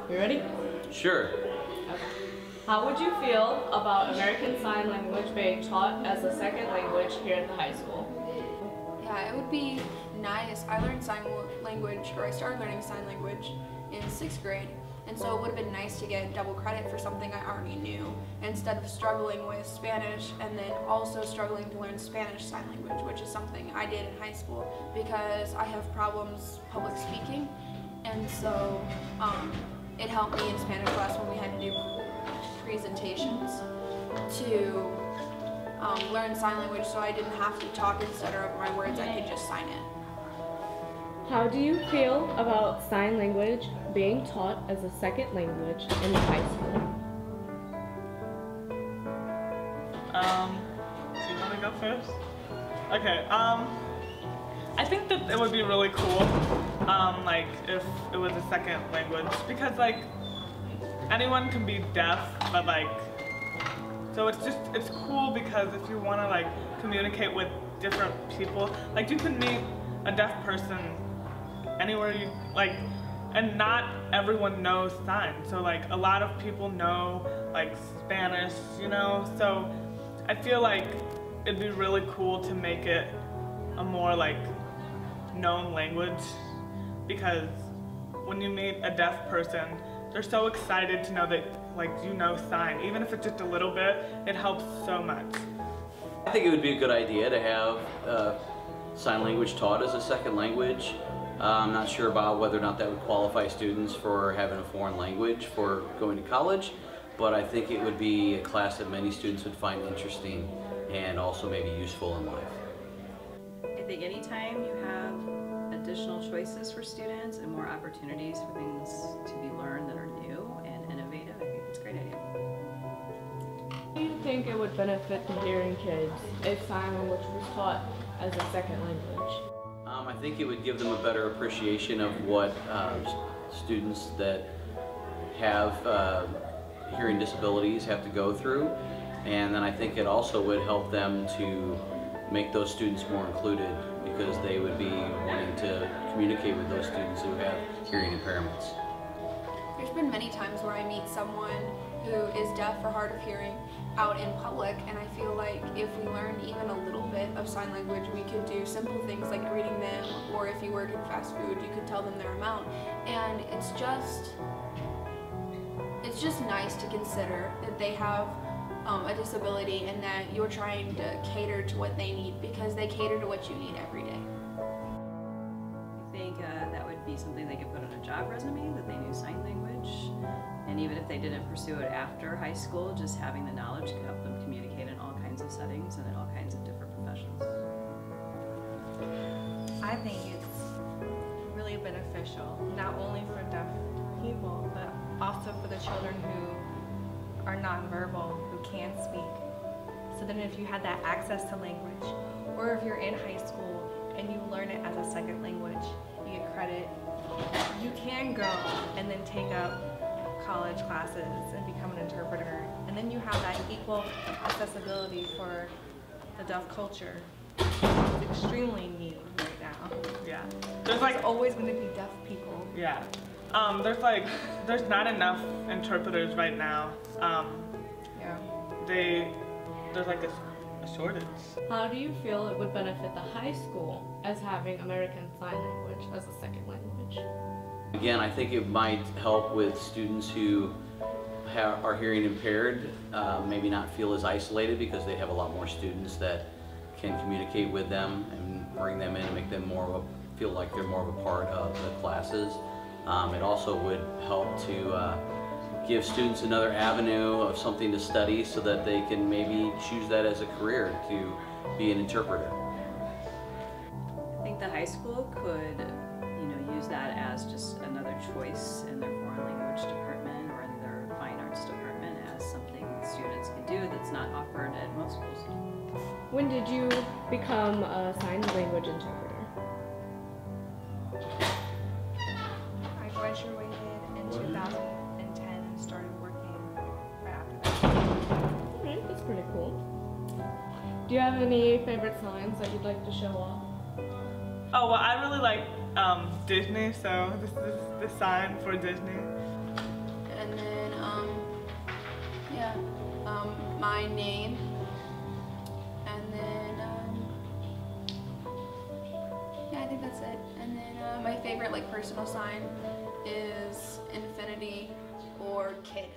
You ready? Sure. Okay. How would you feel about American Sign Language being taught as a second language here at the high school? Yeah, it would be nice. I learned sign language, or I started learning sign language in 6th grade, and so it would have been nice to get double credit for something I already knew, instead of struggling with Spanish and then also struggling to learn Spanish sign language, which is something I did in high school because I have problems public speaking, and so it helped me in Spanish class when we had to do presentations to learn sign language, so I didn't have to talk instead of my words, I could just sign it. How do you feel about sign language being taught as a second language in the high school? Do you want to go first? Okay, I think that it would be really cool, like, if it was a second language, because, like, anyone can be deaf, but, like, so it's cool because if you want to, like, communicate with different people, like, you can meet a deaf person anywhere you, like, and not everyone knows signs, so, like, a lot of people know, like, Spanish, you know, so I feel like it'd be really cool to make it a more, like, known language, because when you meet a deaf person, they're so excited to know that, like, you know sign. Even if it's just a little bit, it helps so much. I think it would be a good idea to have sign language taught as a second language. I'm not sure about whether or not that would qualify students for having a foreign language for going to college, but I think it would be a class that many students would find interesting and also maybe useful in life. I think anytime you have additional choices for students and more opportunities for things to be learned that are new and innovative, I think it's a great idea. Do you think it would benefit the hearing kids if sign language was taught as a second language? I think it would give them a better appreciation of what students that have hearing disabilities have to go through, and then I think it also would help them to make those students more included, because they would be wanting to communicate with those students who have hearing impairments. There's been many times where I meet someone who is deaf or hard of hearing out in public, and I feel like if we learned even a little bit of sign language, we could do simple things like greeting them, or if you work in fast food, you could tell them their amount. And it's just nice to consider that they have a disability and that you're trying to cater to what they need, because they cater to what you need every day. I think that would be something they could put on a job resume, that they knew sign language. And even if they didn't pursue it after high school, just having the knowledge could help them communicate in all kinds of settings and in all kinds of different professions. I think it's really beneficial, not only for deaf people, but also for the children who are nonverbal, who can't speak. So then if you had that access to language, or if you're in high school and you learn it as a second language, you get credit, you can go and then take up college classes and become an interpreter. And then you have that equal accessibility for the deaf culture. It's extremely needed right now. Yeah. There's always going to be deaf people. Yeah. There's not enough interpreters right now. Yeah. There's like a shortage. How do you feel it would benefit the high school as having American Sign Language as a second language? Again, I think it might help with students who are hearing impaired, maybe not feel as isolated, because they have a lot more students that can communicate with them and bring them in and make them feel like they're more of a part of the classes. It also would help to give students another avenue of something to study, so that they can maybe choose that as a career, to be an interpreter. I think the high school could, use that as just another choice in their foreign language department or in their fine arts department, as something students can do that's not offered at most schools. When did you become a sign language interpreter? I graduated in 2010 and started working right after that. Alright, that's pretty cool. Do you have any favorite signs that you'd like to show off? Oh, well, I really like Disney, so this is the sign for Disney. and then yeah, my name, and then yeah, I think that's it. And then my favorite like personal sign is infinity or kid.